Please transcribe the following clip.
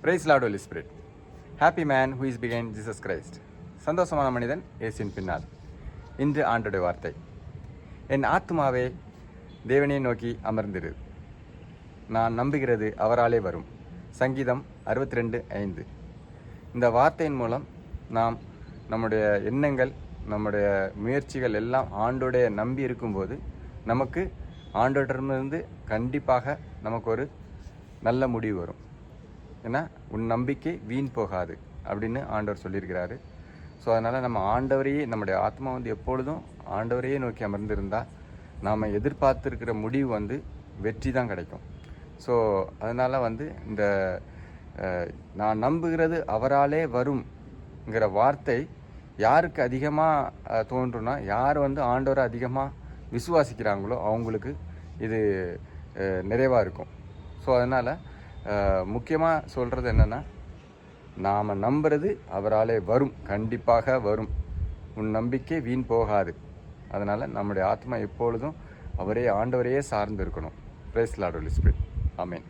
Price lord holy spirit. Happy man who is begin Jesus Christ. சந்தோஷமான மனிதன் இயேசுவின் பின்னால். இன்று ஆண்டோடைய வார்த்தை, என் ஆத்மாவே தேவனை நோக்கி அமர்ந்திரு, நான் நம்புகிறது அவராலே வரும். சங்கீதம் 62:5. இந்த வார்த்தையின் மூலம் நாம் நம்முடைய எண்ணங்கள், நம்முடைய முயற்சிகள் எல்லாம் ஆண்டோடைய நம்பி இருக்கும்போது நமக்கு ஆண்டோடமிருந்து கண்டிப்பாக நமக்கு ஒரு நல்ல முடிவு வரும். ஏன்னா உன் நம்பிக்கை வீண் போகாது அப்படின்னு ஆண்டவர் சொல்லியிருக்கிறாரு. ஸோ அதனால் நம்ம ஆண்டவரையே, நம்முடைய ஆத்மா எப்பொழுதும் ஆண்டவரையே நோக்கி அமர்ந்திருந்தால் நாம் எதிர்பார்த்துருக்கிற முடிவு வெற்றி தான் கிடைக்கும். ஸோ அதனால் இந்த நான் நம்புகிறது அவராலே வரும்ங்கிற வார்த்தை யாருக்கு அதிகமாக தோன்றுனா, யார் ஆண்டவரை அதிகமாக விசுவாசிக்கிறாங்களோ அவங்களுக்கு இது நிறைவாக இருக்கும். ஸோ அதனால் முக்கியமாக சொல்கிறது என்னென்னா, நாம் நம்புறது அவராலே வரும், கண்டிப்பாக வரும். உன் நம்பிக்கை வீண் போகாது. அதனால் நம்முடைய ஆத்மா எப்பொழுதும் ஆண்டவரையே சார்ந்து இருக்கணும். Praise lord holy spirit. ஆமென்.